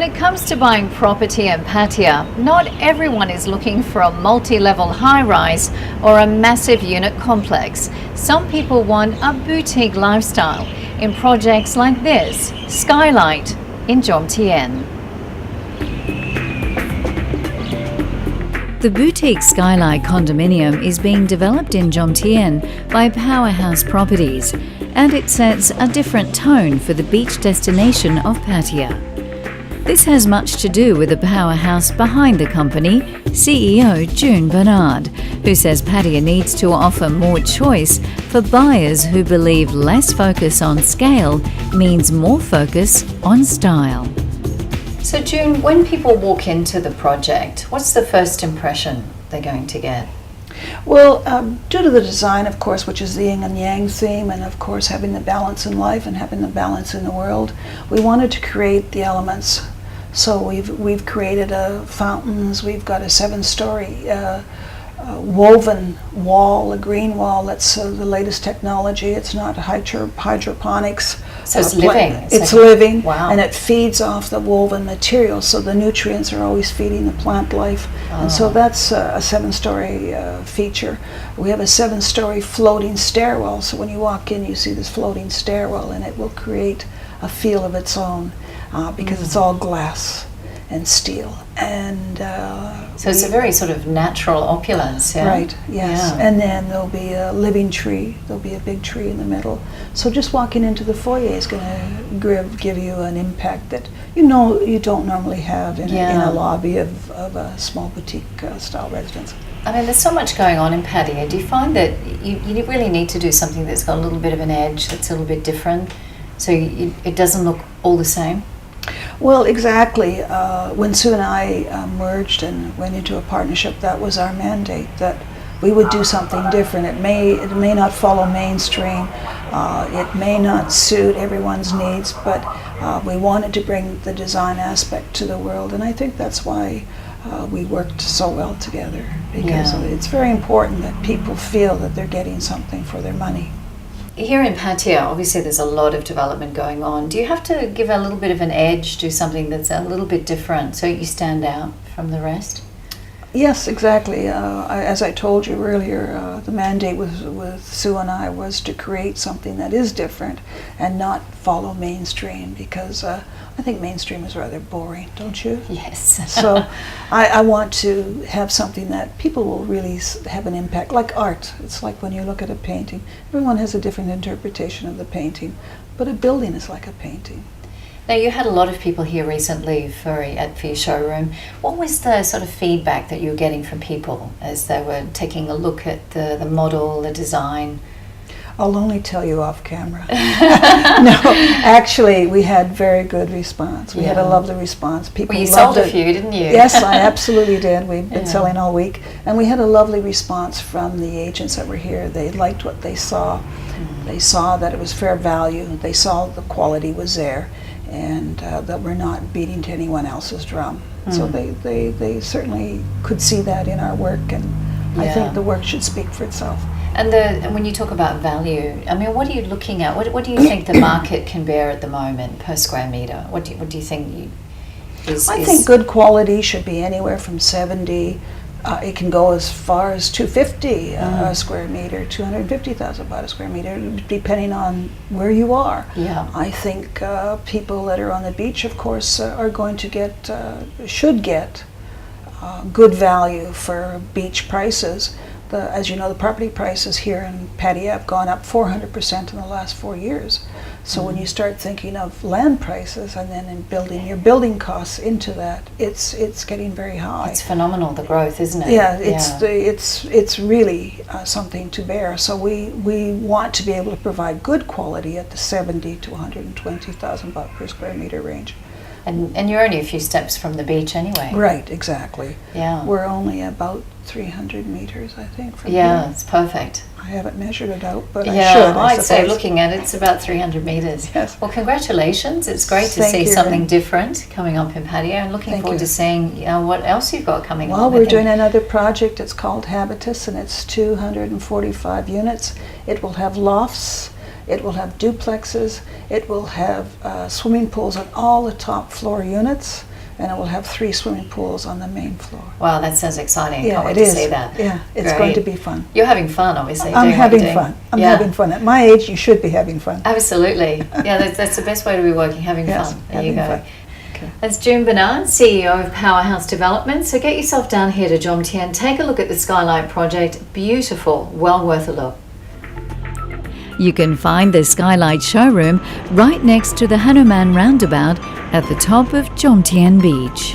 When it comes to buying property in Pattaya, not everyone is looking for a multi-level high-rise or a massive unit complex. Some people want a boutique lifestyle in projects like this, Skylight in Jomtien. The boutique Skylight Condominium is being developed in Jomtien by Powerhouse Properties, and it sets a different tone for the beach destination of Pattaya. This has much to do with the powerhouse behind the company, CEO June Bernard, who says Pattaya needs to offer more choice for buyers who believe less focus on scale means more focus on style. So June, when people walk into the project, what's the first impression they're going to get? Well, due to the design, of course, which is the yin and yang theme, and of course having the balance in life and having the balance in the world, we wanted to create the elements. So we've created fountains. We've got a 7-story woven wall, a green wall. That's the latest technology. It's not hydroponics. So it's living. It's living, wow. And it feeds off the woven material. So the nutrients are always feeding the plant life. Oh. And so that's a 7-story feature. We have a 7-story floating stairwell. So when you walk in, you see this floating stairwell, and it will create a feel of its own. Because it's all glass and steel, and so it's a very sort of natural opulence, yeah? Right, yes. Yeah. And then there'll be a living tree. There'll be a big tree in the middle. So just walking into the foyer is going to give you an impact that you don't normally have in a lobby of a small boutique style residence. I mean, there's so much going on in Pattaya. Do you find that you really need to do something that's got a little bit of an edge, that's a little bit different, so it doesn't look all the same? Well, exactly. When Sue and I merged and went into a partnership, that was our mandate, that we would do something different. It may not follow mainstream, it may not suit everyone's needs, but we wanted to bring the design aspect to the world, and I think that's why we worked so well together, because it's very important that people feel that they're getting something for their money. Here in Pattaya, obviously there's a lot of development going on. Do you have to give a little bit of an edge, do something that's a little bit different so you stand out from the rest? Yes, exactly. As I told you earlier, the mandate with Sue and I was to create something that is different and not follow mainstream, because I think mainstream is rather boring, don't you? Yes. So I want to have something that people will really have an impact, like art. It's like when you look at a painting, everyone has a different interpretation of the painting, but a building is like a painting. Now, you had a lot of people here recently for your showroom. What was the sort of feedback that you were getting from people as they were taking a look at the model, the design? I'll only tell you off camera. No, actually, we had very good response. We had a lovely response. People you loved sold a few, didn't you? Yes, I absolutely did. We've been selling all week. And we had a lovely response from the agents that were here. They liked what they saw. They saw that it was fair value. They saw the quality was there, and that we're not beating to anyone else's drum. So they certainly could see that in our work, and I think the work should speak for itself. And when you talk about value, I mean, what are you looking at? What do you think the market can bear at the moment per square meter? What do you think I think good quality should be anywhere from 70. It can go as far as 250 a square meter, 250,000 baht a square meter, depending on where you are. Yeah. I think people that are on the beach, of course, are going to should get good value for beach prices. As you know, the property prices here in Pattaya have gone up 400% in the last 4 years. So when you start thinking of land prices and then in building your building costs into that, it's getting very high. It's phenomenal, the growth, isn't it? Yeah, it's really something to bear. So we want to be able to provide good quality at the 70 to 120,000 baht per square meter range. And you're only a few steps from the beach anyway. Right, exactly. Yeah. We're only about 300 meters, I think, from here. Yeah, it's perfect. I haven't measured it out, but I should. I'd say looking at it, it's about 300 meters. Yes. Well, congratulations. It's great to see something different coming up in Pattaya, and looking forward to seeing what else you've got coming up. Well, we're doing another project. It's called Habitus, and it's 245 units. It will have lofts. It will have duplexes. It will have swimming pools on all the top floor units. and it will have 3 swimming pools on the main floor. Wow, that sounds exciting. Yeah, Can't wait it to is. see that. Yeah, it's Great. going to be fun. You're having fun, obviously. I'm doing what having you're doing. fun. I'm Yeah. having fun. At my age, you should be having fun. Absolutely. Yeah, that's the best way to be working, having Yes, fun. There you having go. fun. Okay. That's June Bernard, CEO of Powerhouse Development. So get yourself down here to Jomtien. Take a look at the Skylight project. Beautiful. Well worth a look. You can find the Skylight showroom right next to the Hanuman Roundabout at the top of Jomtien Beach.